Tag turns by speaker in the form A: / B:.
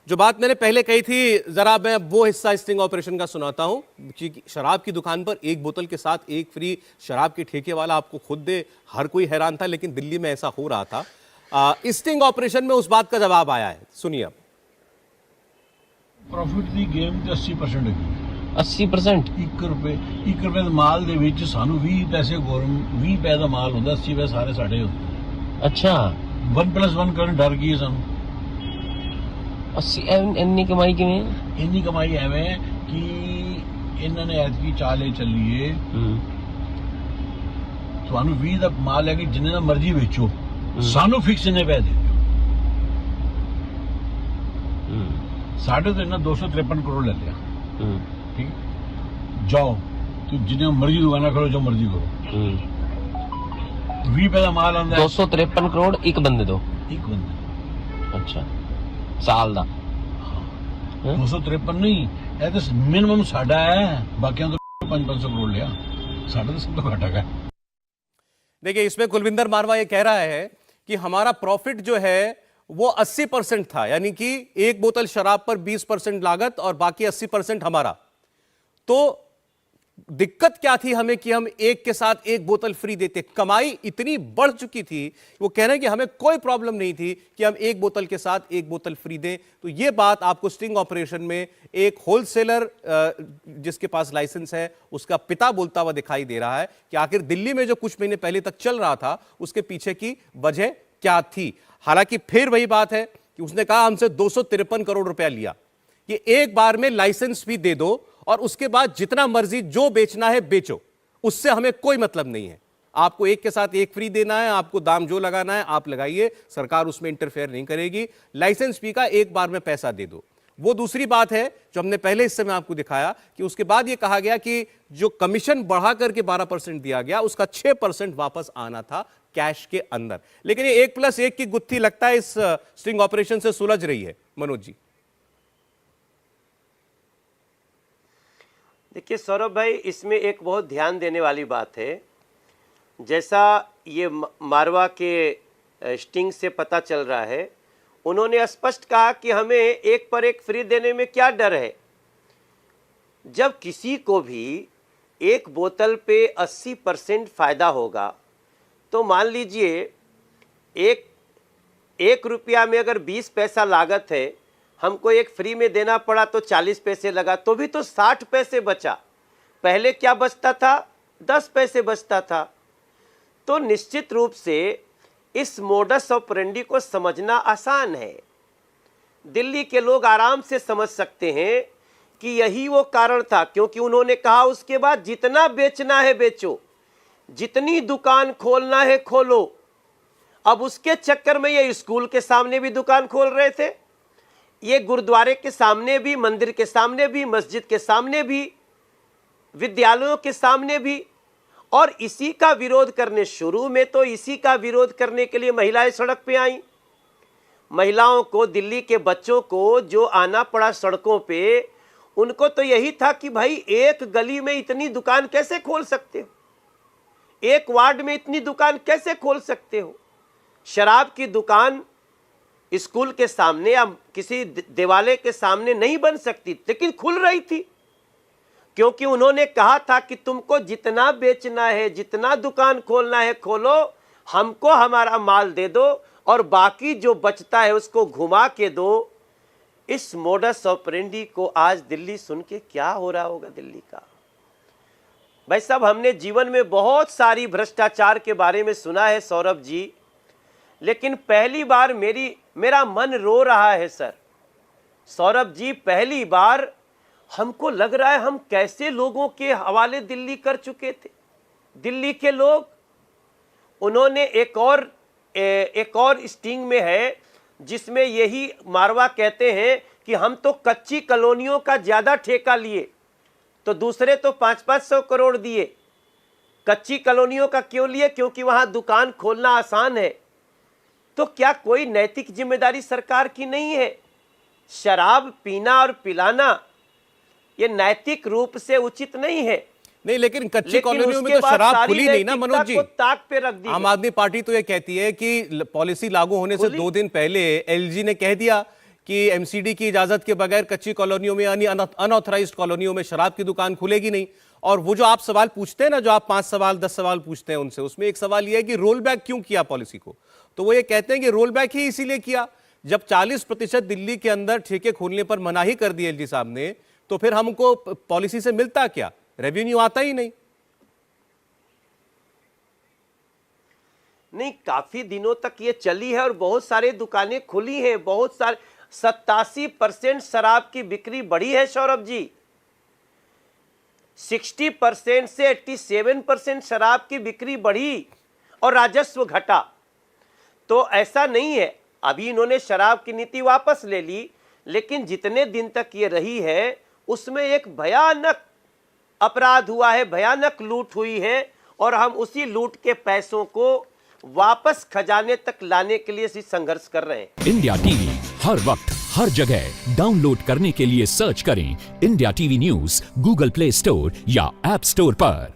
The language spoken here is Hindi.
A: जो बात मैंने पहले कही थी, जरा मैं वो हिस्सा स्टिंग ऑपरेशन का सुनाता हूं कि शराब की दुकान पर एक बोतल के साथ एक फ्री शराब के ठेके वाला आपको खुद दे, हर कोई हैरान था, लेकिन दिल्ली में ऐसा हो रहा था। स्टिंग ऑपरेशन में उस बात का जवाब आया है, सुनिए अब।
B: प्रॉफिट ਦੀ ਗੇਮ ਤੇ 80% ਹੈਗੀ
C: 80%
B: 1 ਰੁਪਏ ਦੇ ਮਾਲ ਦੇ ਵਿੱਚ ਸਾਨੂੰ 20 ਪੈਸੇ ਗੌਰਮੈਂਟ 20 ਪੈਸੇ ਦਾ ਮਾਲ ਹੁੰਦਾ 80 ਪੈਸੇ ਸਾਰੇ ਸਾਡੇ ਹੁੰਦੇ।
C: अच्छा
B: 1+1 ਕਰਨ ਡਰ ਗਈ ਸਾਨੂੰ
C: 80 ਇੰਨੀ ਕਮਾਈ ਕਿਵੇਂ?
B: ਇੰਨੀ ਕਮਾਈ ਐਵੇਂ ਹੈ ਕਿ ਇਹਨਾਂ ਨੇ ਐਤਕੀ ਚਾਲੇ ਚੱਲੀਏ ਤੁਹਾਨੂੰ 20 ਦਾ ਮਾਲ ਹੈ ਕਿ ਜਿੰਨੇ ਦਾ ਮਰਜ਼ੀ ਵੇਚੋ ਸਾਨੂੰ ਫਿਕਸ ਨੇ ਪੈ ਦੇ साढ़े तो इन्हें 253 करोड़ ले लिया। ठीक है, जाओ तो जिन्हें मर्जी दुकाना करो, जो मर्जी करो। 20 पैसा माल आंदा
C: 253 करोड़ एक बंदे दो,
B: एक बंदे।
C: अच्छा साल दा
B: 253 नहीं, ये तो मिनिमम साढ़ा है, बाकी तो 500 करोड़ लिया, साढ़े तो सब तो घाटा का।
A: देखिए, इसमें कुलविंदर मारवा ये कह रहा है कि हमारा प्रॉफिट जो है वो 80% था, यानी कि एक बोतल शराब पर 20% लागत और बाकी 80% हमारा। तो दिक्कत क्या थी हमें कि हम एक के साथ एक बोतल फ्री देते, कमाई इतनी बढ़ चुकी थी, वो कह रहे हैं कि हमें कोई प्रॉब्लम नहीं थी कि हम एक बोतल के साथ एक बोतल फ्री दें। तो ये बात आपको स्टिंग ऑपरेशन में एक होलसेलर जिसके पास लाइसेंस है उसका पिता बोलता हुआ दिखाई दे रहा है कि आखिर दिल्ली में जो कुछ महीने पहले तक चल रहा था उसके पीछे की वजह क्या थी। हालांकि फिर वही बात है कि उसने कहा हमसे 253 करोड़ रुपया लिया, कि एक बार में लाइसेंस भी दे दो और उसके बाद जितना मर्जी जो बेचना है बेचो, उससे हमें कोई मतलब नहीं है। आपको एक के साथ एक फ्री देना है, आपको दाम जो लगाना है आप लगाइए, सरकार उसमें इंटरफेयर नहीं करेगी। लाइसेंस फी का एक बार में पैसा दे दो। वो दूसरी बात है जो हमने पहले हिस्से में आपको दिखाया कि उसके बाद ये कहा गया कि जो कमीशन बढ़ा करके 12% दिया गया उसका 6% वापस आना था कैश के अंदर। लेकिन ये 1+1 की गुत्थी लगता है इस स्टिंग ऑपरेशन से सुलझ रही है। मनोज जी,
D: देखिए सौरभ भाई, इसमें एक बहुत ध्यान देने वाली बात है। जैसा ये मारवा के स्टिंग से पता चल रहा है, उन्होंने स्पष्ट कहा कि हमें एक पर एक फ्री देने में क्या डर है। जब किसी को भी एक बोतल पे 80% फ़ायदा होगा तो मान लीजिए एक रुपया में अगर 20 पैसा लागत है, हमको एक फ्री में देना पड़ा तो 40 पैसे लगा, तो भी तो 60 पैसे बचा। पहले क्या बचता था? 10 पैसे बचता था। तो निश्चित रूप से इस मोडस ऑपरेंडी को समझना आसान है। दिल्ली के लोग आराम से समझ सकते हैं कि यही वो कारण था, क्योंकि उन्होंने कहा उसके बाद जितना बेचना है बेचो, जितनी दुकान खोलना है खोलो। अब उसके चक्कर में ये स्कूल के सामने भी दुकान खोल रहे थे, ये गुरुद्वारे के सामने भी, मंदिर के सामने भी, मस्जिद के सामने भी, विद्यालयों के सामने भी। और इसी का विरोध करने, शुरू में तो इसी का विरोध करने के लिए महिलाएं सड़क पे आईं। महिलाओं को, दिल्ली के बच्चों को जो आना पड़ा सड़कों पे, उनको तो यही था कि भाई एक गली में इतनी दुकान कैसे खोल सकते हो, एक वार्ड में इतनी दुकान कैसे खोल सकते हो। शराब की दुकान स्कूल के सामने या किसी देवालय के सामने नहीं बन सकती, लेकिन खुल रही थी, क्योंकि उन्होंने कहा था कि तुमको जितना बेचना है, जितना दुकान खोलना है खोलो, हमको हमारा माल दे दो और बाकी जो बचता है उसको घुमा के दो। इस मोडस ऑपरेंडी को आज दिल्ली सुन के क्या हो रहा होगा दिल्ली का। भाई साहब, हमने जीवन में बहुत सारी भ्रष्टाचार के बारे में सुना है सौरभ जी, लेकिन पहली बार मेरा मन रो रहा है सर। सौरभ जी, पहली बार हमको लग रहा है हम कैसे लोगों के हवाले दिल्ली कर चुके थे। दिल्ली के लोग, उन्होंने एक और स्टिंग में है जिसमें यही मारवा कहते हैं कि हम तो कच्ची कॉलोनियों का ज़्यादा ठेका लिए, तो दूसरे तो 500-500 करोड़ दिए। कच्ची कॉलोनियों का क्यों लिए? क्योंकि वहाँ दुकान खोलना आसान है। तो क्या कोई नैतिक जिम्मेदारी सरकार की नहीं है? शराब पीना और पिलाना ये नैतिक रूप से उचित नहीं है।
A: नहीं, लेकिन कच्ची कॉलोनियों में तो शराब खुली नहीं ना मनोज जी।
D: ताक पे रख दी।
A: आम आदमी पार्टी तो ये कहती है कि पॉलिसी लागू होने से 2 दिन पहले एलजी ने कह दिया कि एमसीडी की इजाजत के बगैर कच्ची कॉलोनियों में यानी अनऑथराइज्ड कॉलोनियों में शराब की दुकान खुलेगी नहीं। और वो जो आप सवाल पूछते हैं ना, जो आप 5 सवाल 10 सवाल पूछते हैं उनसे, उसमें एक सवाल यह है कि रोल बैक क्यों किया पॉलिसी को। तो वो ये कहते हैं कि रोल बैक ही इसीलिए किया, जब 40% दिल्ली के अंदर ठेके खोलने पर मनाही कर दी एलजी साहब ने, तो फिर हमको पॉलिसी से मिलता क्या, रेवेन्यू आता ही नहीं।
D: नहीं, काफी दिनों तक ये चली है और बहुत सारे दुकानें खुली हैं, बहुत सारे 87% शराब की बिक्री बढ़ी है सौरभ जी। 60% से 87% शराब की बिक्री बढ़ी और राजस्व घटा। तो ऐसा नहीं है, अभी इन्होंने शराब की नीति वापस ले ली, लेकिन जितने दिन तक ये रही है उसमें एक भयानक अपराध हुआ है, भयानक लूट हुई है, और हम उसी लूट के पैसों को वापस खजाने तक लाने के लिए संघर्ष कर रहे हैं।
E: इंडिया टीवी हर वक्त हर जगह डाउनलोड करने के लिए सर्च करें India TV news Google play store या ऐप स्टोर पर।